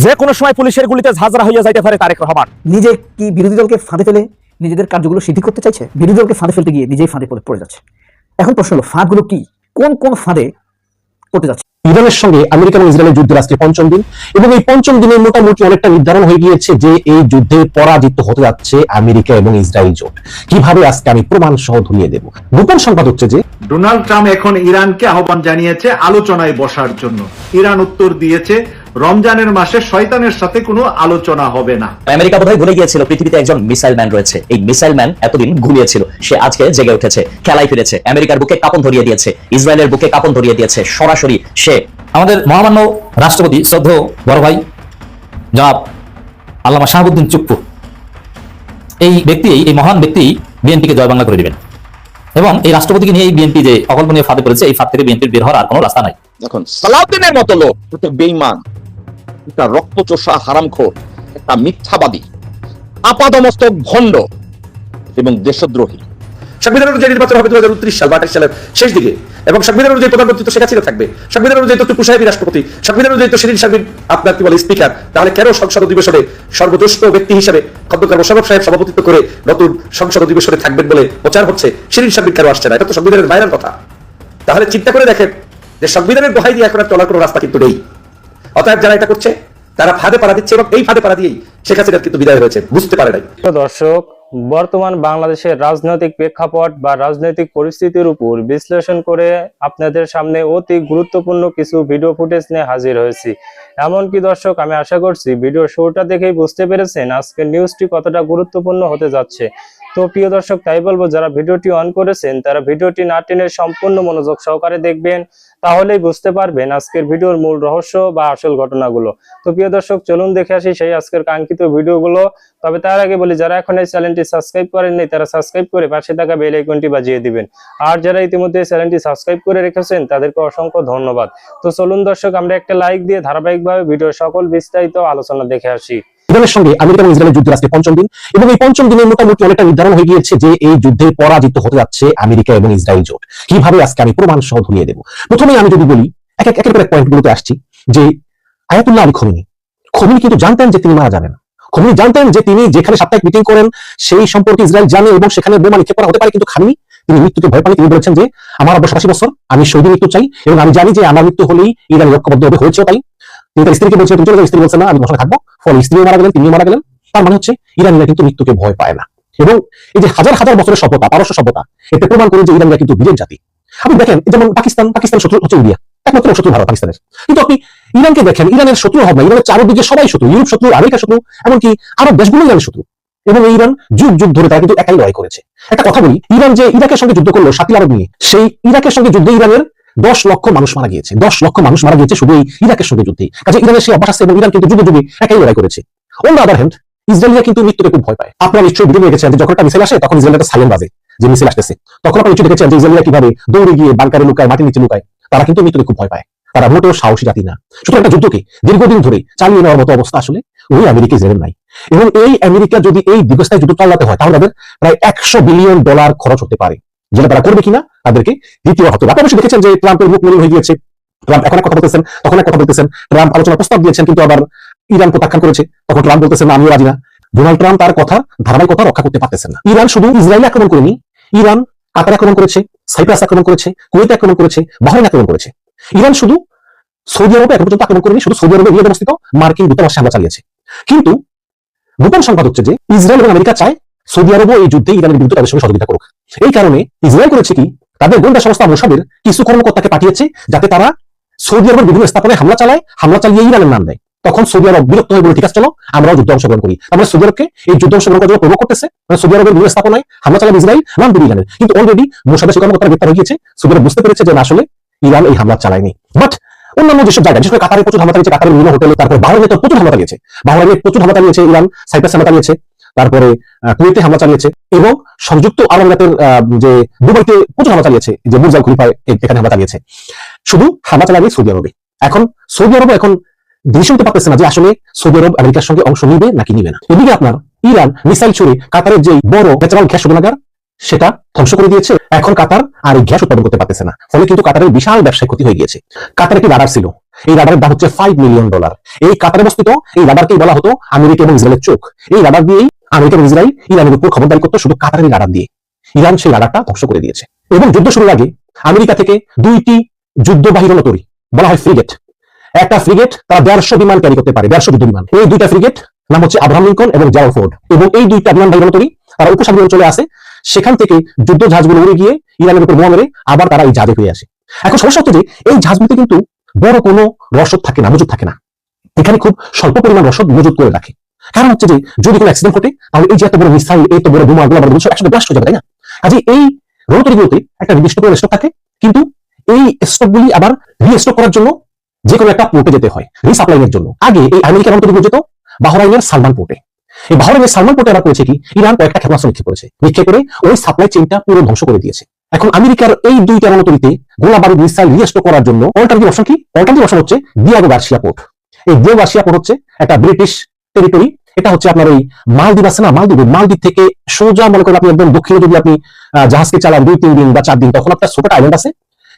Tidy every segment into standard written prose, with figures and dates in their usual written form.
যে কোনো সময় পুলিশের গুলিতে ঝাঁঝরা হইয়া যাইতে পারে তারেক রহমান। নিজে কি বিরোধী দলকে ফাঁদে ফেলে নিজেদের কার্যগুলো সিদ্ধি করতে চাইছে? বিরোধী দলকে ফাঁদে ফেলতে গিয়ে নিজেই ফাঁদে পড়ে যাচ্ছে। এখন প্রশ্ন হলো, ফাঁদগুলো কি, কোন কোন ফাঁদে পড়তে যাচ্ছে? ইরানের সঙ্গে আমেরিকা এবং ইসরায়েলের যুদ্ধের আজকে পঞ্চম দিন, এবং এই পঞ্চম দিনের মোটামুটি অনেকটা নির্ধারণ হয়ে গিয়েছে যে এই যুদ্ধে পরাজিত হতে যাচ্ছে আমেরিকা এবং ইসরায়েল জোট। কিভাবে আজকে আমি প্রমাণ সহ ধরিয়ে দেব। গোপন সংবাদ হচ্ছে যে ডোনাল্ড ট্রাম্প এখন ইরানকে আহ্বান জানিয়েছে আলোচনায় বসার জন্য। ইরান উত্তর দিয়েছে রমজানের মাসে শয়তানের সাথে কোনো আলোচনা হবে না। আমেরিকা বোধহয় ভুলে গিয়েছিল পৃথিবীতে একজন মিসাইল ম্যান রয়েছে। এই মিসাইল ম্যান এতদিন ঘুমিয়েছিল, সে আজকে জেগে উঠেছে, খেলায় ফিরেছে, আমেরিকার বুকে কাঁপন ধরিয়ে দিয়েছে, ইসরায়েলের বুকে কাঁপন ধরিয়ে দিয়েছে। সরাসরি সে আমাদের মহামান্য রাষ্ট্রপতি শ্রদ্ধেয় বড় ভাই জনাব আল্লামা শাহাবুদ্দিন চুপ্পু, এই ব্যক্তি, এই মহান ব্যক্তি বিএনপিকে জয় বাংলা করে দিবেন, এবং এই রাষ্ট্রপতিকে নিয়ে এই বিএনপি যে অকল্পনীয় ফাঁদে পড়েছে, এই ফাঁদ থেকে বিএনপির বের হওয়ার আর কোনো রাস্তা নাই। এখন সালাউদ্দিনের মতো লোক একটা বেঈমান, একটা রক্তচোষা হারামখোর, একটা মিথ্যাবাদী, আপাদমস্তক ভণ্ড এবং দেশদ্রোহী। সংবিধান অনুযায়ী নির্বাচন হবে 2029 সাল বা 28 সালের শেষ দিকে, এবং সংবিধান অনুযায়ী প্রধানমন্ত্রী তো শেখ হাসিনা থাকবে, সংবিধান অনুযায়ী তো টুকু সাহেবই রাষ্ট্রপতি, সংবিধান অনুযায়ী তো শিরিন সাহেব আপনার কি বলে স্পিকার। তাহলে কেন সংসদ অধিবেশনে সর্বজ্যেষ্ঠ ব্যক্তি হিসেবে খন্দকার মোশাররফ সাহেব সভাপতিত্ব করে নতুন সংসদ অধিবেশনে থাকবেন বলে প্রচার হচ্ছে, শিরিন সাহেব কেন আসছে না? এটা তো সংবিধানের বাইরের কথা। তাহলে চিন্তা করে দেখেন যে সংবিধানের দোহাই দিয়ে এখন আর চলার কোনো রাস্তা কিন্তু নেই। অতএব যারা এটা করছে তারা ফাঁদে পাড়া দিচ্ছে, এবং এই ফাঁদে পাড়া দিয়েই শেখ হাসিনার কিন্তু বিদায় হয়েছে, বুঝতে পারে নাই। দর্শক, বর্তমান বাংলাদেশের রাজনৈতিক প্রেক্ষাপট বা রাজনৈতিক পরিস্থিতির উপর বিশ্লেষণ করে আপনাদের সামনে অতি গুরুত্বপূর্ণ কিছু ভিডিও ফুটেজ নিয়ে হাজির হয়েছি। এমনকি দর্শক, আমি আশা করছি ভিডিও শুরুটা দেখেই বুঝতে পেরেছেন আজকের নিউজটি কতটা গুরুত্বপূর্ণ হতে যাচ্ছে। তো প্রিয় দর্শক, তাই বলবো যারা ভিডিওটি অন করেছেন তারা ভিডিওটি না টেনে সম্পূর্ণ মনোযোগ সহকারে দেখবেন, তাহলেই বুঝতে পারবেন আজকের ভিডিওর মূল রহস্য বা আসল ঘটনাগুলো। তো প্রিয় দর্শক, চলুন দেখে আসি সেই আজকের কাঙ্ক্ষিত ভিডিওগুলো। তবে তার আগে বলি, যারা এখন এই চ্যানেলটি সাবস্ক্রাইব করেননি তারা সাবস্ক্রাইব করে পাশে থাকা বেল আইকনটি বাজিয়ে দিবেন, আর যারা ইতিমধ্যে চ্যানেলটি সাবস্ক্রাইব করে রেখেছেন তাদেরকে অসংখ্য ধন্যবাদ। তো চলুন দর্শক, আমরা একটা লাইক দিয়ে ধারাবাহিকভাবে ভিডিওর সকল বিস্তারিত আলোচনা দেখে আসি। ইরানের সঙ্গে আমেরিকা এবং ইসরায়েলের যুদ্ধের আজকে পঞ্চম দিন, এবং এই পঞ্চম দিনের মোটামুটি অনেকটা নির্ধারণ হয়ে গিয়েছে যে এই যুদ্ধে পরাজিত হতে যাচ্ছে আমেরিকা এবং ইসরায়েল জোট। কিভাবে আজকে আমি প্রমাণ সহ ধরিয়ে দেব। প্রথমে আমি যদি বলি, একের পর এক পয়েন্টগুলোতে আসছি, যে আয়াতুল্লাহ আলী খোমেনি কিন্তু জানতেন যে তিনি মারা যাবেন। খোমেনি জানতেন যে তিনি যেখানে সাপ্তাহিক মিটিং করেন সেই সম্পর্কে ইসরায়েল জানে, এবং সেখানে বোমা নিক্ষেপ করা হতে পারে, কিন্তু খামেনি তিনি মৃত্যুকে ভয় পান। তিনি বলেছেন যে আমার 87 বছর, আমি শহীদ মৃত্যু চাই, এবং আমি জানি যে আমার মৃত্যু হলেই ইরান ঐক্যবদ্ধ হবে, হয়েছেও তাই। তিনি তার স্ত্রীকে বলছেন তুমি চলে যাও, স্ত্রী বলছেন না আমি বসে থাকবো। ফলে স্ত্রীও মারা গেলেন, তিনিও মারা গেলেন। তার মানে হচ্ছে ইরানিরা কিন্তু মৃত্যুকে ভয় পায় না, এবং এই যে হাজার হাজার বছরের সভ্যতা, পারস্য সভ্যতা, এতে প্রমাণ করে যে ইরানিরা কিন্তু বীরের জাতি। আপনি দেখেন, যেমন পাকিস্তান শত্রু হচ্ছে ইন্ডিয়া, একমাত্র শত্রু ভারত পাকিস্তানের। কিন্তু আপনি ইরানকে দেখেন, ইরানের শত্রু হবে না, ইরানের চারদিকে সবাই শত্রু, ইউরোপ শত্রু, আমেরিকা শত্রু, এমনকি আরব দেশগুলো ইরানের শত্রু। এবং এই ইরান যুগ যুগ ধরে তারা কিন্তু একাই লড়াই করেছে। একটা কথা বলি, ইরান যে ইরাকের সঙ্গে যুদ্ধ করলো শাকিল আরব নিয়ে, সেই ইরাকের সঙ্গে যুদ্ধে ইরানের 10 লক্ষ মানুষ মারা গিয়েছে। 10 লক্ষ মানুষ মারা গিয়েছে শুধু এই ইরাকের সঙ্গে যুদ্ধে। কাজে ইরানের সেই অভ্যাস আছে, এবং ইরান কিন্তু যুগে যুগে একাই লড়াই করেছে। অন দ্য আদার হ্যান্ড, ইসরায়েলিরা কিন্তু মৃত্যুকে খুব ভয় পায়। আপনারা নিশ্চয়ই ভিডিও দেখেছেন যে যখন একটা মিসাইল আসে তখন ইসরায়েলটা সাইলেন্ট বাজে, যে মিসাইল আসতেছে। তখন আপনারা নিশ্চয়ই দেখেছেন যে ইসরায়েলিরা কিভাবে দৌড়ে গিয়ে বাংকারে লুকায়, মাটির নিচে লুকায়। তারা কিন্তু মৃত্যুকে খুব ভয় পায়, তারা মোটেও সাহসী জাতি না। সুতরাং একটা যুদ্ধকে দীর্ঘদিন ধরে চালিয়ে নেওয়ার মতো অবস্থা আসলে ওই আমেরিকা ইসরায়েলের নাই। এবং এই আমেরিকা যদি এই দীর্ঘস্থায়ী যুদ্ধ চালাতে হয়, তাহলে তাদের প্রায় $100 বিলিয়ন খরচ হতে পারে, যেটা তারা করবে কিনা তাদেরকে দ্বিতীয় হতে হবে। আপনারা অবশ্যই দেখেছেন যে ট্রাম্পের মুখ মলিন হয়ে গিয়েছে। ট্রাম্প এখন এক কথা বলতেছেন, তখন এক কথা বলতেছেন। ট্রাম্প আলোচনার প্রস্তাব দিয়েছেন, কিন্তু আবার ইরান প্রত্যাখ্যান করেছে। তখন ট্রাম্প বলতেছেন আমিও রাজি না। ডোনাল্ড ট্রাম্প তার কথা, ধারাবাহিকতা রক্ষা করতে পারতেছেন না। ইরান শুধু ইসরায়েল আক্রমণ করেনি, ইরান কাতার আক্রমণ করেছে, সাইপ্রাস আক্রমণ করেছে, কুয়েত আক্রমণ করেছে, বাহরাইন আক্রমণ করেছে। ইরান শুধু সৌদি আরবে এখন পর্যন্ত আক্রমণ করেনি, শুধু সৌদি আরবে রিয়াদে অবস্থিত মার্কিন দূতাবাসে হামলা চালিয়েছে। কিন্তু গোপন সংবাদ হচ্ছে যে ইসরায়েল এবং আমেরিকা চায় সৌদি আরবও এই যুদ্ধে ইরানের বিরুদ্ধে তাদের সঙ্গে সহযোগিতা করুক। এই কারণে ইসরায়েল করেছে কি, তাদের গোয়েন্দা সংস্থা মোসাদের কিছু কর্মকর্তাকে পাঠিয়েছে, যাতে তারা সৌদি আরবের বিভিন্ন স্থাপনায় হামলা চালায়, হামলা চালিয়ে ইরানের নাম দেয়। তখন সৌদি আরব বিরক্ত হয়ে বলে ঠিক আছে চলো আমরাও যুদ্ধে অংশগ্রহণ করি। আমরা সৌদি আরবকে এই যুদ্ধে অংশগ্রহণ করার জন্য প্রভোগ করতেছে, মানে সৌদি আরবের বিভিন্ন স্থাপনায় হামলা চালাবে ইসরায়েল, নাম দেবে ইরানের। কিন্তু অলরেডি মোসাদের সেই কর্মকর্তারা গ্রেপ্তার হয়ে গিয়েছে। সৌদি আরব বুঝতে পেরেছে যে আসলে ইরান এই হামলা চালায়নি। বাট অন্যান্য যেসব জায়গায়, বিশেষ করে কাতারে প্রচুর হামলা চালিয়েছে, কাতারের বিভিন্ন হোটেলে, তারপর বাহরাইনে তো প্রচুর হামলা চালিয়েছে, বাহরাইনে প্রচুর হামলা চালিয়েছে ইরান, সাইপ্রাস হামলা চালিয়েছে, তারপরে কুয়েতে হামলা চালিয়েছে, এবং সংযুক্ত আরব আমিরাতের যে দুবাইতে প্রচুর হামলা চালিয়েছে, যে বুর্জ আল খলিফা এখানে হামলা চালিয়েছে। শুধু হামলা চালাবে সৌদি আরবে। এখন সৌদি আরবে এখন ডিসিশন নিতে পারতেছে না যে আসলে সৌদি আরব আমেরিকার সঙ্গে অংশ নিবে নাকি নিবে না। এদিকে আপনার ইরান মিসাইল ছুড়ে কাতারের যে বড় ন্যাচারাল গ্যাস শোধনাগার সেটা ধ্বংস করে দিয়েছে। এখন কাতার আর এই গ্যাস উৎপাদন করতে পারতেছে না, ফলে কিন্তু কাতারের বিশাল ব্যবসায় ক্ষতি হয়ে গিয়েছে। কাতার একটি রাডার ছিল, এই রাডারের দাম হচ্ছে $5 মিলিয়ন। এই কাতারে অবস্থিত এই রাডারকেই বলা হতো আমেরিকা এবং ইসরায়েলের চোখ। এই রাডার দিয়েই আমেরিকা এবং ইসরায়েল ইরানের উপর খবরদারি করতো শুধু কাতারের রাডার দিয়ে। ইরান সেই রাডারটা ধ্বংস করে দিয়েছে এবং যুদ্ধ শুরুর আগে আমেরিকা থেকে 2টি যুদ্ধবাহী রণতরী বলা হয় ফ্রিগেট, একটা ফ্রিগেট তারা 150 বিমান ক্যারি করতে পারে, 150 যুদ্ধ বিমান। এই 2টা ফ্রিগেট নাম হচ্ছে আব্রাহাম লিঙ্কন এবং জারাল্ড ফোর্ড, এবং এই 2টা বিমানবাহী রণতরী তারা উপসাগরীয় অঞ্চলে আসে, সেখান থেকে যুদ্ধ জাহাজগুলো উড়ে গিয়ে ইরানের উপর বোমা মেরে আবার তারা এই জাহাজে ফিরে আসে। এখন সমস্যা হচ্ছে যে এই জাহাজগুলোতে কিন্তু বড় কোনো রসদ থাকে না, মজুদ থাকে না। এখানে খুব স্বল্প পরিমাণ রসদ মজুদ করে রাখে। কারণ হচ্ছে যে যদি কোনো অ্যাক্সিডেন্ট ঘটে তাহলে এই যে এত বড় মিসাইল, এত বড় বোমা গুলো আমাদের একসাথে ব্লাস্ট হয়ে যাবে, তাই না? কাজে এই রণতরীগুলোতে একটা নির্দিষ্ট পরিমাণ স্টক থাকে, কিন্তু এই স্টকগুলি আবার রিস্টক করার জন্য যে কোনো একটা পোর্টে যেতে হয় রিসাপ্লাইয়ের জন্য। আগে এই আমেরিকার রণতরীগুলো যেত বাহরাইনের সালমান পোর্টে। এই বাহরাইনের সালমান পোর্টে আবার করেছে কি, ইরান কয়েকটা ক্ষেপণাস্ত্র নিক্ষেপ করেছে, নিক্ষেপ করে ওই সাপ্লাই চেইনটা পুরো ধ্বংস করে দিয়েছে। এখন আমেরিকার এই 2টা রণতরীতে গোলা বারুদ মিসাইল রিস্টক করার জন্য অল্টারনেটিভ অপশন কি? অল্টারনেটিভ অপশন হচ্ছে দিয়াগো গার্সিয়া পোর্ট। এই দিয়াগো গার্সিয়া পোর্ট হচ্ছে একটা ব্রিটিশ টেরিটরি। এটা হচ্ছে আপনার ওই মালদ্বীপ আছে না, মালদ্বীপ থেকে সোজা মনে করেন আপনি একদম দক্ষিণে যদি আপনি জাহাজকে চালান 2-3 দিন বা 4 দিন, তখন আপনার ছোট আইল্যান্ড আছে,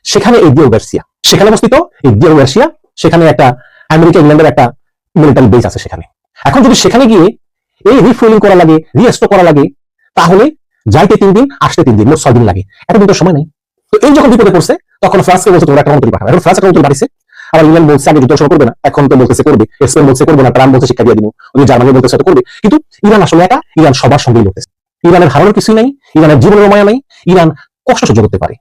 সেখানে এই দিয়াগো গার্সিয়া, সেখানে অবস্থিত এই দিয়াগো গার্সিয়া। সেখানে একটা আমেরিকা ইংল্যান্ডের একটা মিলিটারি বেস আছে সেখানে। এখন যদি সেখানে গিয়ে এই রিফুয়েলিং করা লাগে, রিস্টোর করা লাগে, তাহলে যাইতে 3 দিন, আসতে 3 দিন, মোট 6 দিন লাগে। এত দিন তো সময় নেই। তো এই যখন বিপদে পড়ছে তখন ফ্রান্সকে বলছে তোমরা একটা রণতরী পাঠাবে। এখন ফ্রান্স একটা রণতরী পাঠিয়েছে, আবার ইংল্যান্ড বলছে আগে যুদ্ধ শুরু করবে না, এখন তো বলতেছে করবে, স্পেন বলছে করবে না, ট্রাম্প বলছে শিক্ষা দিয়ে দিব, ওই জার্মানি বলতেছে করবে। কিন্তু ইরান আসলে একা, ইরান সবার সঙ্গেই লড়তেছে। ইরানের হারানোর কিছুই নাই, ইরানের জীবনের মায়া নাই, ইরান কষ্ট সহ্য করতে পারে।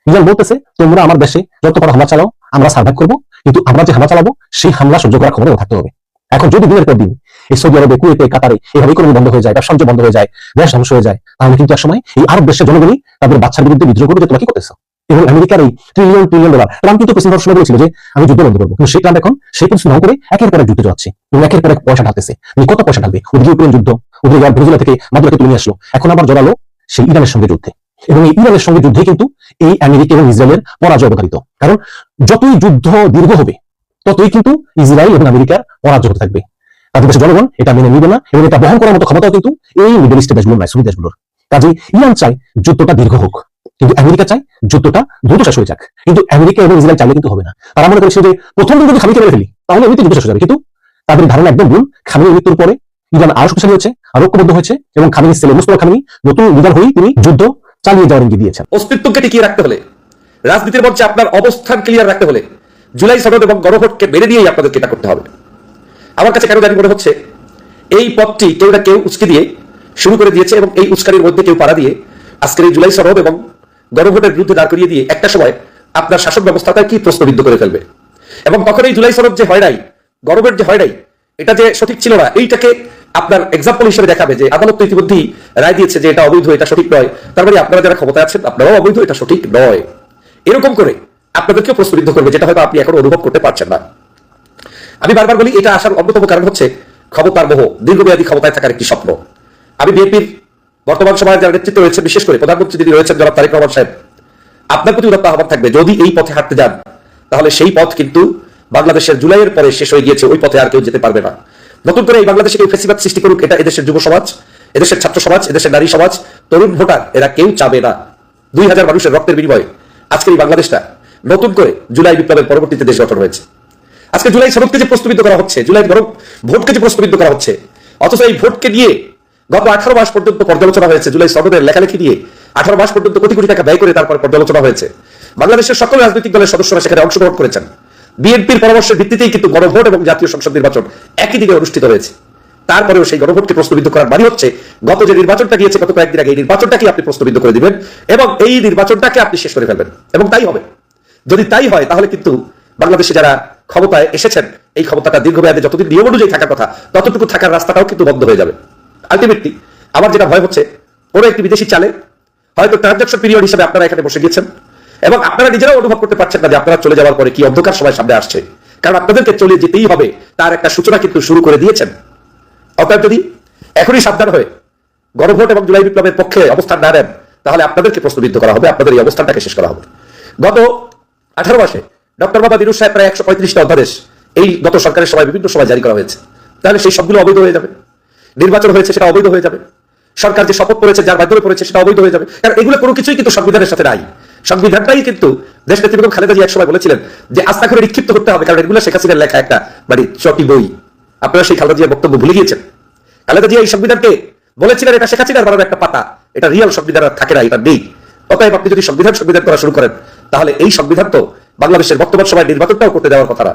ইরান বলতেছে তোমরা আমার দেশে যত বড় হামলা চালাও আমরা সার্ভাইভ করবো, কিন্তু আমরা যে হামলা চালাবো সেই হামলা সহ্য করার ক্ষমতা থাকতে হবে। এখন যদি দিনের পর দিন এই সৌদি আরবে, কুয়েতে, কাতারে এভাবে ইকোনমি বন্ধ হয়ে যায়, ব্যবসা বাণিজ্য বন্ধ হয়ে যায়, দেশ ধ্বংস হয়ে যায়, তাহলে কিন্তু একসময় এই আরব দেশের জনগণই তাদের বাচ্চার বিরুদ্ধে বিদ্রোহ করবে যে তোমরা কি করতেছো। এবং আমেরিকার এই $1 ট্রিলিয়ন ট্রাম্প কিন্তু প্রেসিডেন্ট হওয়ার সময় বলেছিল যে আমি যুদ্ধ বন্ধ করবো, কিন্তু সেই ট্রাম্প এখন সেই পরিস্থিতি ধ্বংস করে একের পর এক যুদ্ধে যাচ্ছে এবং একের পর এক পয়সা ঢালতেছে। কত পয়সা ঢালবে? ওদিকে ইউক্রেন যুদ্ধ, ওদিকে ভেনেজুয়েলা থেকে মাদুরাকে তুলে নিয়ে আসলো, এখন আবার জড়ালো সেই ইরানের সঙ্গে যুদ্ধে। এবং এই ইরানের সঙ্গে যুদ্ধে কিন্তু এই আমেরিকা এবং ইসরায়েলের পরাজয় অবধারিত। কারণ যতই যুদ্ধ দীর্ঘ হবে ততই কিন্তু ইসরায়েল এবং আমেরিকার পরাজয় হতে থাকবে। তাদের দেশের জনগণ এটা মেনে নিবে না এবং এটা বহন করার মতো ক্ষমতাও কিন্তু এই মিডল ইস্টের দেশগুলোর নাই, সুন্নি দেশগুলোর। কাজেই ইরান চায় যুদ্ধটা দীর্ঘ হোক, কিন্তু আমেরিকা চায় যুদ্ধটা দ্রুত শেষ হয়ে যাক। কিন্তু আমেরিকা এবং ইসরায়েল চাইলে কিন্তু হবে না। তারা মনে করছে যে প্রথম দিন যদি খামিকে মেরে ফেলি তাহলে এমনিতে যুদ্ধ শেষ হয়ে যাবে, কিন্তু তাদের ধারণা একদম ভুল। খামিনের মৃত্যুর পরে ইরান আরো শক্তিশালী হয়েছে, আরো ঐক্যবদ্ধ হয়েছে এবং খামিনির ছেলে মুস্তফা খামিনি নতুন লিডার হয়ে তিনি যুদ্ধ চালিয়ে যাওয়ার ইঙ্গিত দিয়েছেন। অস্তিত্বকে টিকিয়ে রাখতে হলে, রাজনীতির মঞ্চে আপনার অবস্থান ক্লিয়ার রাখতে হলে জুলাই সনদ এবং গণভোটকে মেনে নিয়েই আপনাদেরকে এটা করতে হবে। আমার কাছে কেন জানি মনে হচ্ছে এই পথটি কেউ না কেউ উস্কে দিয়ে শুরু করে দিয়েছে এবং এই উস্কানির মধ্যে কেউ পাড়া দিয়ে আজকের এই জুলাই সনদ এবং গণভোটের বিরুদ্ধে দাঁড় করিয়ে দিয়ে একটা সময় আপনার শাসন ব্যবস্থাটা কি প্রশ্নবিদ্ধ করে ফেলবে। এবং তখন এই জুলাই সনদ যে হয় নাই, গণভোট যে হয় নাই, এটা যে সঠিক ছিল না, এইটাকে আপনার এক্সাম্পল হিসেবে দেখাবে যে আদালত তো ইতিমধ্যেই রায় দিয়েছে যে এটা অবৈধ, এটা সঠিক নয়, তার মানে আপনারা যারা ক্ষমতায় আছেন আপনারাও অবৈধ, এটা সঠিক নয়, এরকম করে আপনাদেরকেও প্রশ্নবিদ্ধ করবে, যেটা হয়তো আপনি এখনো অনুভব করতে পারছেন না। আমি বারবার বলি এটা আসার অন্যতম কারণ হচ্ছে ক্ষমতার মোহ, দীর্ঘমেয়াদী ক্ষমতায় থাকার একটি স্বপ্ন। আমি বিএনপির বর্তমান সময়ে যারা নেতৃত্ব রয়েছে, বিশেষ করে প্রধানমন্ত্রী যিনি রয়েছেন জনাব তারেক রহমান সাহেব, আপনার প্রতি উদাত্ত আহ্বান থাকবে যদি এই পথে হাঁটতে যান তাহলে সেই পথ কিন্তু বাংলাদেশের জুলাইয়ের পরে শেষ হয়ে গিয়েছে, ওই পথে আর কেউ যেতে পারবে না। নতুন করে এই বাংলাদেশে কেউ ফেসিবাদ সৃষ্টি করুক, এটা এদেশের যুব সমাজ, এদেশের ছাত্র সমাজ, এদেশের নারী সমাজ, তরুণ ভোটার এরা কেউ চাবে না। 2000 মানুষের রক্তের বিনিময়ে আজকের এই বাংলাদেশটা নতুন করে জুলাই বিপ্লবের পরবর্তীতে দেশ গঠন হয়েছে। আজকে জুলাই সনদকে যে প্রশ্নবিদ্ধ করা হচ্ছে, জুলাই ভোটকে যে প্রশ্নবিদ্ধ করা হচ্ছে, অথচ এই ভোটকে নিয়ে গত 18 মাস পর্যন্ত পর্যালোচনা হয়েছে, জুলাই সনদের লেখালেখি নিয়ে 18 মাস পর্যন্ত কোটি কোটি টাকা ব্যয় করে তারপর পর্যালোচনা হয়েছে। বাংলাদেশের সকল রাজনৈতিক দলের সদস্যরা সেখানে অংশগ্রহণ করেছেন। বিএনপির পরামর্শের ভিত্তিতেই কিন্তু গণভোট এবং জাতীয় সংসদ নির্বাচন একই দিনে অনুষ্ঠিত হয়েছে। তারপরেও সেই গণভোটকে প্রশ্নবিদ্ধ করার মানে হচ্ছে গত যে নির্বাচনটা গিয়েছে গত কয়েকদিন আগে, এই নির্বাচনটাকে আপনি প্রশ্নবিদ্ধ করে দিবেন এবং এই নির্বাচনটাকে আপনি শেষ করে ফেলবেন। এবং তাই হবে। যদি তাই হয় তাহলে কিন্তু বাংলাদেশে যারা ক্ষমতায় এসেছেন এই ক্ষমতাটা দীর্ঘমেয়াদে যতদিন নিয়ম অনুযায়ী থাকার কথা ততটুকু থাকার রাস্তাটাও কিন্তু বন্ধ হয়ে যাবে। আলটিমেটলি আমার যেটা ভয় হচ্ছে, কোনো একটি বিদেশি চালে হয়তো ট্রানজাকশন পিরিয়ড হিসেবে আপনারা এখানে বসে গিয়েছেন এবং আপনারা নিজেরাও অনুভব করতে পারছেন না যে আপনারা চলে যাওয়ার পরে কি অন্ধকার সময় সামনে আসছে, কারণ আপনাদেরকে চলে যেতেই হবে তার একটা সূচনা কিন্তু শুরু করে দিয়েছেন। অতএব যদি এখনই সাবধান হয়ে গণভোট এবং জুলাই বিপ্লবের পক্ষে অবস্থান না নেন তাহলে আপনাদেরকে প্রশ্নবিদ্ধ করা হবে, আপনাদের এই অবস্থানটাকে শেষ করা হবে। গত 18 মাসে ডক্টর মোহাম্মদ ইউনূস সাহেব প্রায় 135টা অধ্যাদেশ এই গত সরকারের সময় বিভিন্ন সময় জারি করা হয়েছে, তাহলে সেই সবগুলো অবৈধ হয়ে যাবে। নির্বাচন হয়েছে সেটা অবৈধ হয়ে যাবে, সরকার যে শপথ করেছে যার মাধ্যমে করেছে সেটা অবৈধ হয়ে যাবে, কারণ এগুলো কোনো কিছুই কিন্তু সংবিধানের সাথে নাই। সংবিধানটাই কিন্তু দেশ নেত্রী বেগম খালেদা জিয়া একসময় বলেছিলেন যে আস্থা করে নিক্ষিপ্ত করতে হবে, কারণ এগুলো শেখ হাসিনার লেখা একটা মানে চটি বই। আপনারা সেই খালেদা জিয়ার বক্তব্য ভুলে গিয়েছেন। খালেদা জিয়া এই সংবিধানকে বলেছিলেন এটা শেখ হাসিনার বানানো একটা পাতা, এটা রিয়াল সংবিধান আর থাকে না, এটা নেই। অতএব আপনি যদি সংবিধান করা শুরু করেন তাহলে এই সংবিধান তো বাংলাদেশের বর্তমান সময় নির্বাচনটাও করতে দেওয়ার কথা না।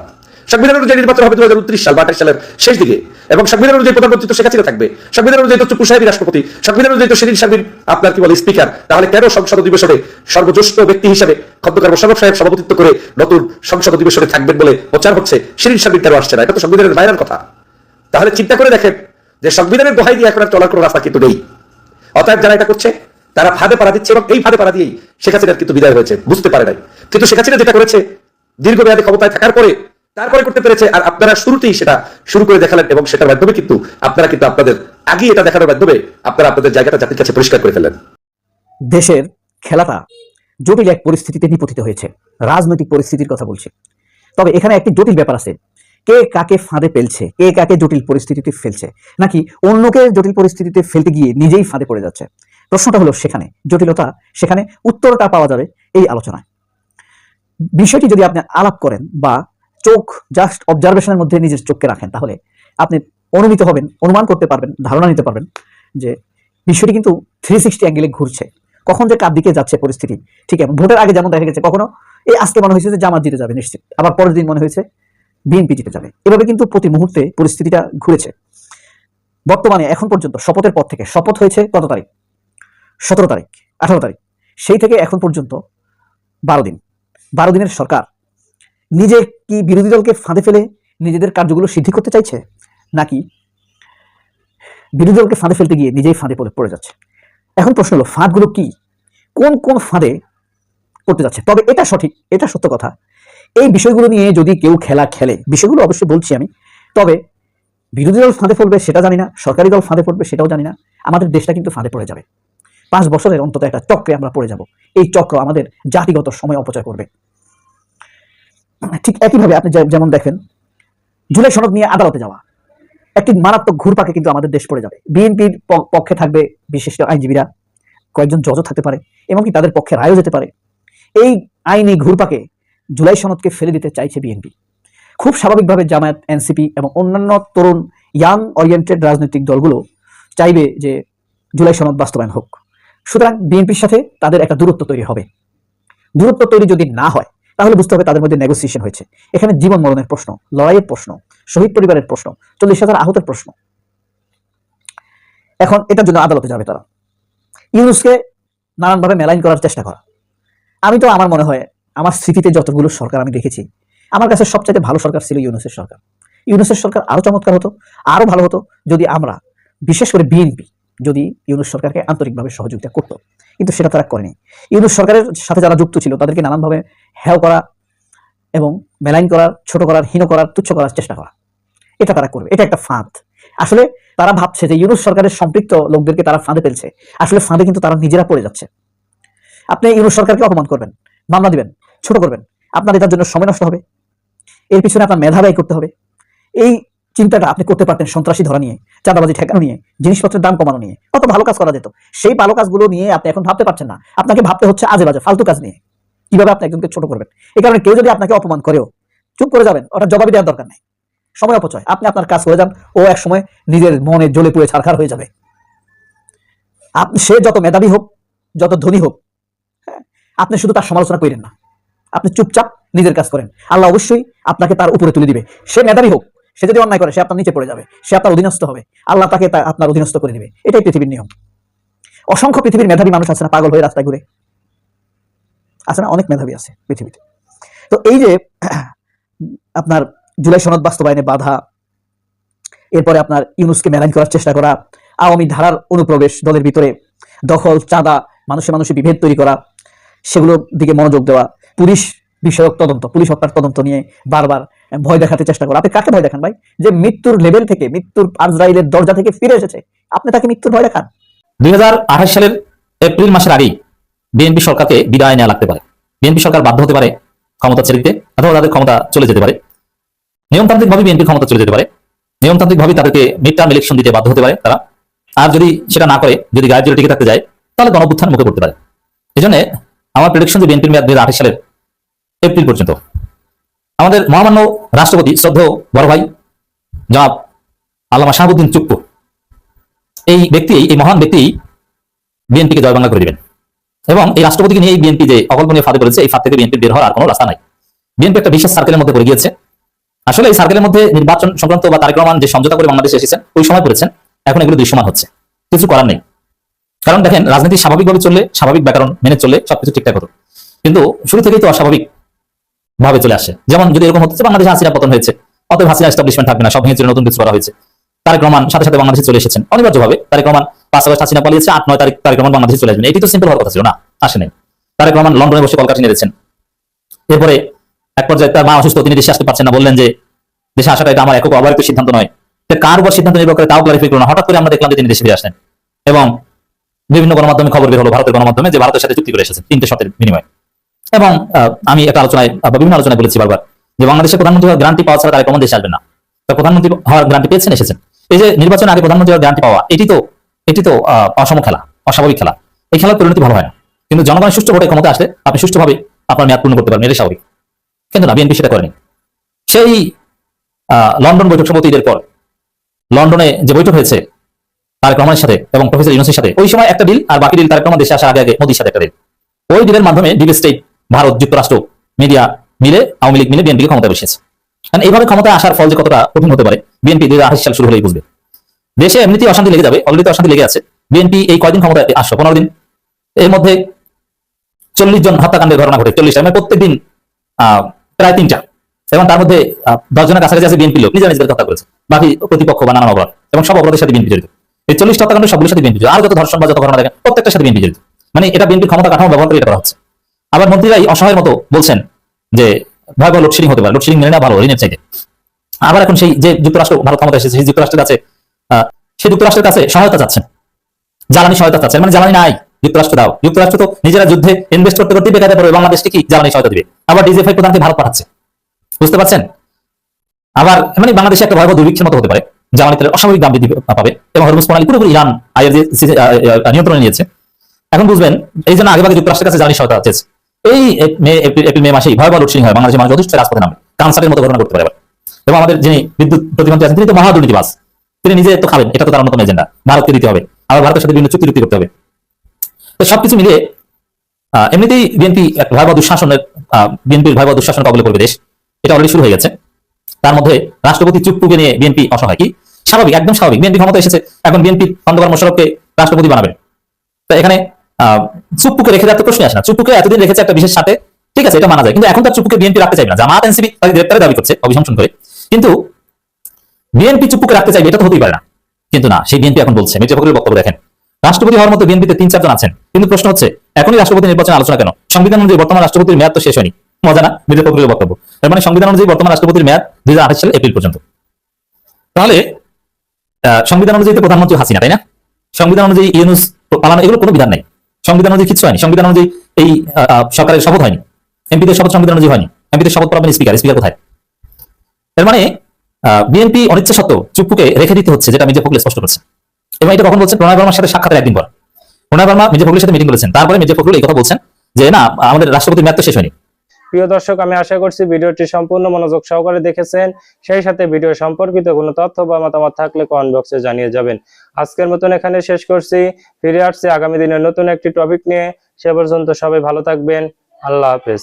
সংবিধান অনুযায়ী নির্বাচন হবে 2029 সাল বা 28 সালের শেষ দিকে, এবং সংবিধান অনুযায়ী প্রধানমন্ত্রী তো শেখ হাসিনা থাকবে, সংবিধান অনুযায়ী তো চুপ্পু সাহেবই রাষ্ট্রপতি, সংবিধান অনুযায়ী তো শিরিন শারমিন আপনার কি বলে স্পিকার। তাহলে কেন সংসদ অধিবেশনে সর্বজ্যেষ্ঠ ব্যক্তি হিসেবে খন্দকার মোশাররফ সাহেব সভাপতিত্ব করে নতুন সংসদ অধিবেশনে থাকবেন বলে প্রচার হচ্ছে, শিরিন শারমিন কেন আসছে না? এটা তো সংবিধানের বাইরের কথা। তাহলে চিন্তা করে দেখেন যে সংবিধানের দোহাই দিয়ে এখন আর চলার কোনো রাস্তা কিন্তু নেই। অতএব যারা এটা করছে তারা ফাঁদে পাড়া দিচ্ছে, এবং এই ফাঁদে পাড়া দিয়েই শেখ হাসিনার কিন্তু বিদায় হয়েছে, বুঝতে পারে নাই। কিন্তু শেখ হাসিনা যেটা করেছে দীর্ঘমেয়াদী ক্ষমতায় থাকার পরে তারপরে করতে পেরেছে, আর আপনারা শুরুতেই সেটা শুরু করে দেখালেন, এবং সেটার মাধ্যমে কিন্তু আপনারা কিন্তু আপনাদের আগে এটা দেখানোর মাধ্যমে আপনারা আপনাদের জায়গাটা জাতির কাছে পরিষ্কার করে ফেললেন। দেশের খেলাটা জটিল এক পরিস্থিতিতে নিপতিত হয়েছে, রাজনৈতিক পরিস্থিতির কথা বলছি। তবে এখানে একটি জটিল ব্যাপার আছে, কে কাকে ফাঁদে ফেলছে, কে কাকে জটিল পরিস্থিতিতে ফেলছে, নাকি অন্যকে জটিল পরিস্থিতিতে ফেলতে গিয়ে নিজেই ফাঁদে পড়ে যাচ্ছে। প্রশ্নটা হলো সেখানে জটিলতা, সেখানে উত্তরটা পাওয়া যাবে এই আলোচনায়। বিষয়টি যদি আপনি আলাপ করেন বা চোখ জাস্ট অবজারভেশনের মধ্যে নিজের চোখকে রাখেন, তাহলে আপনি অনুমিত হবেন, অনুমান করতে পারবেন, ধারণা নিতে পারবেন যে বিষয়টি কিন্তু 360 অ্যাঙ্গেলে ঘুরছে। কখন যে কার দিকে যাচ্ছে পরিস্থিতি, ঠিক আছে। ভোটের আগে যেমন দেখা গেছে কখনো এই আজকে মনে হয়েছে যে জামাত জিতে যাবে নিশ্চিত, আবার পরের দিন মনে হয়েছে বিএনপি জিতে যাবে। এভাবে কিন্তু প্রতি মুহূর্তে পরিস্থিতিটা ঘুরেছে। বর্তমানে এখন পর্যন্ত শপথের পর থেকে, শপথ হয়েছে কত তারিখ? 17 তারিখ, 18 তারিখ, সেই থেকে এখন পর্যন্ত 12 দিন। 12 দিনের সরকার নিজে কি বিরোধী দলকে ফাঁদে ফেলে নিজেদের কার্যগুলো সিদ্ধি করতে চাইছে, নাকি বিরোধী দলকে ফাঁদে ফেলতে গিয়ে নিজেই ফাঁদে পড়ে যাচ্ছে? এখন প্রশ্ন হলো ফাঁদগুলো কি, কোন কোন ফাঁদে পড়তে যাচ্ছে? তবে এটা সঠিক, এটা সত্য কথা, এই বিষয়গুলো নিয়ে যদি কেউ খেলা খেলে, বিষয়গুলো অবশ্যই বলছি আমি, তবে বিরোধী দল ফাঁদে পড়বে সেটা জানি না, সরকারি দল ফাঁদে পড়বে সেটাও জানি না, আমাদের দেশটা কিন্তু ফাঁদে পড়ে যাবে। 5 বছরের অন্তত একটা চক্রে আমরা পড়ে যাব। এই চক্র আমাদের জাতিগত সময় অপচয় করবে। ঠিক একইভাবে আপনি যেমন দেখেন জুলাই সনদ নিয়ে আদালতে যাওয়া, একটি মারাত্মক ঘুরপাকে কিন্তু আমাদের দেশ পড়ে যাবে। বিএনপির পক্ষে থাকবে বিশিষ্ট আইনজীবীরা, কয়েকজন জজও থাকতে পারে, এমনকি তাদের পক্ষে রায়ও যেতে পারে। এই আইনি ঘুরপাকে জুলাই সনদকে ফেলে দিতে চাইছে বিএনপি। খুব স্বাভাবিকভাবে জামায়াত, এনসিপি এবং অন্যান্য তরুণ ইয়াং ওরিয়েন্টেড রাজনৈতিক দলগুলো চাইবে যে জুলাই সনদ বাস্তবায়ন হোক। সুতরাং বিএনপির সাথে তাদের একটা দূরত্ব তৈরি হবে। দূরত্ব তৈরি যদি না হয় তাহলে বুঝতে হবে তাদের মধ্যে নেগোসিয়েশন হয়েছে। এখানে জীবন মরণের প্রশ্ন, লড়াইয়ের প্রশ্ন, শহীদ পরিবারের প্রশ্ন, 40,000 আহতের প্রশ্ন। এখন এটার জন্য আদালতে যাবে তারা। ইউনূসকে নানানভাবে মেলাইন করার চেষ্টা করা। আমি তো আমার মনে হয় আমার স্মৃতিতে যতগুলো সরকার আমি দেখেছি, আমার কাছে সবচাইতে ভালো সরকার ছিল ইউনূসের সরকার। ইউনূসের সরকার আরো চমৎকার হতো, আরো ভালো হতো যদি আমরা, বিশেষ করে বিএনপি, যদি ইউনূস সরকারকে আন্তরিকভাবে সহযোগিতা করত, কিন্তু সেটা তারা করেনি। ইউনূস সরকারের সাথে যারা যুক্ত ছিল তাদেরকে নানানভাবে হেয় করা এবং মেলাইন করার, ছোট করার, হীন করার, তুচ্ছ করার চেষ্টা করা, এটা তারা করবে। এটা একটা ফাঁদ। আসলে তারা ভাবছে যে ইউনূস সরকারের সম্পৃক্ত লোকদেরকে তারা ফাঁদে ফেলছে, আসলে ফাঁদে কিন্তু তারা নিজেরা পড়ে যাচ্ছে। আপনি ইউনূস সরকারকে অপমান করবেন, মামলা দিবেন, ছোট করবেন, আপনার এটার জন্য সময় নষ্ট হবে, এর পিছনে আপনার মেধা ব্যয় করতে হবে। এই চিন্তাটা আপনি করতে পারতেন সন্ত্রাসী ধরা নিয়ে, চাঁদাবাজি ঠেকানো নিয়ে, জিনিসপত্রের দাম কমানো নিয়ে, কত ভালো কাজ করা যেত। সেই ভালো কাজগুলো নিয়ে আপনি এখন ভাবতে পারছেন না, আপনাকে ভাবতে হচ্ছে আজে বাজে ফালতু কাজ নিয়ে, কিভাবে আপনি একজনকে ছোট করবেন। এই কারণে কেউ যদি আপনাকে অপমান করেও চুপ করে যাবেন, ওটা জবাবই দেওয়ার দরকার নেই, সময় অপচয়। আপনি আপনার কাজ করে যান, ও এক সময় নিজের মনে জ্বলে পুড়ে ছারখার হয়ে যাবে। সে যত মেধাবী হোক, যত ধনী হোক, আপনি শুধু তার সমালোচনা করেন না, আপনি চুপচাপ নিজের কাজ করেন, আল্লাহ অবশ্যই আপনাকে তার উপরে তুলে দিবে। সে মেধাবী হোক, সে যদি অন্যায় করে সে আপনার নিচে পড়ে যাবে, সে আপনার অধীনস্থ হবে, আল্লাহ তাকে আপনার অধীনস্থ করে দিবে। এটাই পৃথিবীর নিয়ম। অসংখ্য পৃথিবীর মেধাবী মানুষ আছে না, পাগল হয়ে রাস্তায় ঘুরে আছে না, অনেক মেধাবী আছে পৃথিবীতে। তো এই যে আপনার জুলাই সনদ বাস্তবায়নে বাধা, এরপরে আপনার ইউনূসকে মেলাইন করার চেষ্টা করা, আওয়ামী ধারার অনুপ্রবেশ দলের ভিতরে, দখল, চাঁদা, মানুষে মানুষে বিভেদ তৈরি করা, সেগুলোর দিকে মনোযোগ দেওয়া, পুলিশ বিষয়ক তদন্ত, পুলিশ হত্যার তদন্ত নিয়ে বারবার ভয় দেখাতে চেষ্টা করা। আপনি কাকে ভয় দেখান ভাই? যে মৃত্যুর লেভেল থেকে, মৃত্যুর আজরাইলের দরজা থেকে ফিরে এসেছে, আপনি তাকে মৃত্যুর ভয় দেখান? 2028 সালের এপ্রিল মাসের আগেই বিএনপি সরকারকে বিদায় নেওয়া লাগতে পারে। বিএনপি সরকার বাধ্য হতে পারে ক্ষমতা ছেড়ে দিতে, অথবা তাদের ক্ষমতা চলে যেতে পারে। নিয়মতান্ত্রিকভাবে বিএনপি ক্ষমতা চলে যেতে পারে, নিয়মতান্ত্রিকভাবে তাদেরকে মিড টার্ম ইলেকশন দিতে বাধ্য হতে পারে তারা। আর যদি সেটা না করে, যদি গায়ের জোরে টিকে থাকতে যায়, তাহলে গণঅভ্যুত্থান মুখে পড়তে পারে। এই জন্য আমার প্রেডিকশন যে বিএনপির মেয়াদ 2028 সালের এপ্রিল পর্যন্ত। আমাদের মহামান্য রাষ্ট্রপতি শ্রদ্ধেয় বড় ভাই জনাব আল্লামা শাহাবুদ্দিন চুপ্পু, এই ব্যক্তি, এই মহান ব্যক্তি বিএনপিকে জয় বাংলা করে দিবেন। এবং এই রাষ্ট্রপতিকে নিয়ে এই বিএনপি যে অকল্পনীয় ফাঁদে পড়েছে, এই ফাঁদ থেকে বিএনপি বের হওয়ার আর কোনো রাস্তা নাই। বিএনপি একটা বিশেষ সার্কেলের মধ্যে পড়ে গিয়েছে। আসলে এই সার্কেলের মধ্যে নির্বাচন সংক্রান্ত বা তারেক রহমান যে সমঝোতা করে বাংলাদেশে এসেছেন ওই সময় পড়েছেন, এখন এগুলো দৃশ্যমান হচ্ছে, কিছু করার নেই। কারণ দেখেন, রাজনীতি স্বাভাবিকভাবে চললে, স্বাভাবিক ব্যাকরণ মেনে চললে সবকিছু ঠিকঠাক হতো, কিন্তু শুরু থেকেই তো অস্বাভাবিক ভাবে চলে আসে। যেমন যদি এরকম হচ্ছে বাংলাদেশে হাসিনা পতন হয়েছে, অতএব হাসিনা এস্টাবলিশমেন্ট থাকবে না, সব ভেঙে চলে নতুন কিছু করা হয়েছে। তারেক রহমান সাথে সাথে বাংলাদেশে চলে এসেছেন অনিবার্যভাবে। তারেক রহমান 5 আগস্ট হাসিনা পালিয়েছে, 8-9 তারিখ তারেক রহমান বাংলাদেশে চলে আসবেন। এটি তো সিম্পল হওয়ার কথা ছিল না, আসে নাই। তারেক রহমান লন্ডনে বসে কলকাতা নিয়েছেন। এরপরে এক পর্যায়ে তার মা অসুস্থ, তিনি দেশে আসতে পারছেন না, বললেন যে দেশে আসাটা এটা আমার একক অবারিত সিদ্ধান্ত নয়। কার উপর সিদ্ধান্ত নির্ভর করে তাও ক্লারিফাই করলো না। হঠাৎ করে আমরা দেখলাম যে তিনি দেশে ফিরে আসলেন এবং বিভিন্ন গণমাধ্যমে খবর বের হলো, ভারতের গণমাধ্যমে, যে ভারতের সাথে চুক্তি করে এসেছেন 3টে শর্তের বিনিময়ে। এবং আমি একটা আলোচনায় বা বিভিন্ন আলোচনায় বলেছি বারবার যে বাংলাদেশের প্রধানমন্ত্রী হওয়ার গ্যারান্টি পাওয়া ছাড়া তারেক রহমান দেশে আসবেন না। তা প্রধানমন্ত্রী হওয়ার গ্যারান্টি পেয়েছেন, এসেছেন। এই যে নির্বাচনের আগে প্রধানমন্ত্রী হওয়ার গ্যারান্টি পাওয়া, এটি তো অসম খেলা, অস্বাভাবিক খেলা। এই খেলার পরিণতি ভালো হয় না। কিন্তু জনগণের সুষ্ঠু ভোটে ক্ষমতা আসলে আপনি সুষ্ঠুভাবে আপনার মেয়াদ পূর্ণ করতে পারবেন, এটাই স্বাভাবিক। কিন্তু না, বিএনপি সেটা করেনি। সেই লন্ডন বৈঠক সমিতি ঈদের পর লন্ডনে যে বৈঠক হয়েছে তারেক রহমানের সাথে এবং প্রফেসর ইউনূসের সাথে, ওই সময় একটা ডিল, আর বাকি ডিল তারেক রহমান দেশে আসার আগে মোদির সাথে একটা ডিল। ওই ডিলের মাধ্যমে ডিপ স্টেট, ভারত, যুক্তরাষ্ট্র, মিডিয়া মিলে, আওয়ামী লীগ মিলে বিএনপিকে ক্ষমতা বসিয়েছে। কারণ এইভাবে ক্ষমতায় আসার ফল যে কতটা কঠিন হতে পারে বিএনপি 2028 সাল শুরু হলেই বুঝবে। দেশে এমনিতেই অশান্তি লেগে যাবে, অলরেডি তো অশান্তি লেগে আছে। বিএনপি এই কয়দিন ক্ষমতায় আসলো, 15 দিন, এর মধ্যে 40 জন হত্যাকাণ্ডের ঘটনা ঘটে, 40টা, মানে প্রত্যেক দিন প্রায় 3টা, এবং তার মধ্যে 10 জনের কাছাকাছি আছে বিএনপি লোক নিজেরা নিজেদের হত্যা করেছে, বাকি প্রতিপক্ষ বা নানান অপরাধ, এবং সব অপরাধের সাথে বিএনপি জড়িত। এই 40টা হত্যাকাণ্ড সবগুলোর সাথে বিএনপি জড়িত, আর যত ধর্ষণ বা যত ঘটনা দেখেন প্রত্যেকটার সাথে বিএনপি জড়িত। মানে এটা বিএনপির ক্ষমতা কাঠামো ব্যবহার করে এটা করা হচ্ছে। আবার মন্ত্রীরাই অসহায়ের মতো বলছেন যে ভয়াবহ লোডশেডিং হতে পারে, লোডশেডিং মেনে নেওয়া ভালো ঋণের চাইতে। আবার এখন সেই যে যুক্তরাষ্ট্র ভারত ক্ষমতা এসেছে, সেই যুক্তরাষ্ট্রের কাছে সহায়তা চাচ্ছেন, জ্বালানি সহায়তা চাচ্ছেন। মানে জ্বালানি নাই, যুক্তরাষ্ট্র দাও। যুক্তরাষ্ট্র তো নিজেরা যুদ্ধে ইনভেস্ট করতে করতে বেকারে পড়বে, বাংলাদেশকে কি জ্বালানি সহায়তা দিবে? আবার ডিজিএফআই প্রধানকে ভারত পাঠাচ্ছে, বুঝতে পারছেন? আবার মানে বাংলাদেশে একটা ভয়াবহ দুর্ভিক্ষের মতো হতে পারে, জ্বালানি তেলের অস্বাভাবিক দাম বৃদ্ধি পাবে, এবং হরমুজ প্রণালী পুরোপুরি ইরান আইয়ের যে নিয়ন্ত্রণে নিয়েছে। এখন বুঝবেন এই জন্য আগেভাগে যুক্তরাষ্ট্রের কাছে জ্বালানি সহায়তা চেয়েছে। এই এপ্রিল মে মাসেই ভয়াবহ লোডশেডিং হয়, বাংলাদেশের মানুষ যথেষ্ট রাজপথে নামে, কানসারের মতো ঘটনা করতে পারে। এবং আমাদের যিনি বিদ্যুৎ প্রতিমন্ত্রী আছেন তিনি তো মহা দুর্নীতিবাজ, তিনি নিজে তো খাবেন, এটা তো তার অন্যতম এজেন্ডা, ভারতকে দিতে হবে, আবার ভারতের সাথে বিভিন্ন চুক্তি করতে হবে। তো সবকিছু মিলিয়ে এমনিতেই বিএনপির ভয়াবহ দুঃশাসন কবলে পড়বে দেশ, এটা অলরেডি শুরু হয়ে গেছে। তার মধ্যে রাষ্ট্রপতি চুপ্পুকে নিয়ে বিএনপি অসহায়, কি স্বাভাবিক, একদম স্বাভাবিক। বিএনপি ক্ষমতা এসেছে, এখন বিএনপি খন্দকার মোশাররফকে রাষ্ট্রপতি বানাবে। তো এখানে চুপ্পুকে রেখে দেওয়ার তো প্রশ্নই আসে না। চুপ্পুকে এতদিন রেখেছে একটা বিশেষ সাথে, ঠিক আছে, এটা মানা যায়, কিন্তু এখন তার চুপ্পুকে বিএনপি রাখতে চাইবে না। জামাত এনসিপি তাকে গ্রেপ্তারের দাবি করছে অভিশংসন করে, কিন্তু বিএনপি চুপ্পুকে রাখতে চাইবে, এটা তো হতেই পারে না। কিন্তু না, সেই বিএনপি এখন বলছে, মির্জা ফখরুলের বক্তব্য দেখেন, রাষ্ট্রপতি হওয়ার মতো বিএনপিতে 3-4 জন আছেন, কিন্তু প্রশ্ন হচ্ছে এখনই রাষ্ট্রপতি নির্বাচনে আলোচনা কেন? সংবিধান অনুযায়ী বর্তমান রাষ্ট্রপতির মেয়াদ তো শেষ হয়নি। মজা না মির্জা ফখরুলের বক্তব্য? এর মানে সংবিধান অনুযায়ী বর্তমান রাষ্ট্রপতির মেয়াদ 2028 সালের এপ্রিল পর্যন্ত। তাহলে সংবিধান অনুযায়ী তো প্রধানমন্ত্রী হাসিনা, তাই না? সংবিধান অনুযায়ী ইউনূস পালানো, এগুলো কোনো বিধান নাই। সংবিধান অনুযায়ী কিছু হয়নি। সংবিধান অনুযায়ী এই সরকারের শপথ হয়নি, এমপিদের শপথ সংবিধান অনুযায়ী হয়নি। এমপিদের শপথ পাবেন স্পিকার কোথায়? এর মানে বিএনপি অনিচ্ছা সত্ত্বেও চুপ্পুকে রেখে দিতে হচ্ছে, যেটা মির্জা ফখরুল স্পষ্ট করছে। এবং এটা কখন বলছেন? প্রণয় বর্মার সাথে সাক্ষাতের একদিন পর প্রণয় বর্মা মির্জা ফখরুলের সাথে মিটিং করেছেন, তারপরে মির্জা ফখরুল এই কথা বলছেন যে না, আমাদের রাষ্ট্রপতির মেয়াদ তো শেষ হয়নি। প্রিয় দর্শক, আমি আশা করছি ভিডিওটি সম্পূর্ণ মনোযোগ সহকারে দেখেছেন। সেই সাথে ভিডিও সম্পর্কিত কোনো তথ্য বা মতামত থাকলে কমেন্ট বক্সে জানিয়ে যাবেন। আজকের মতন এখানে শেষ করছি, ফিরে আসছি আগামী দিনের নতুন একটি টপিক নিয়ে। সে পর্যন্ত সবাই ভালো থাকবেন, আল্লাহ হাফেজ।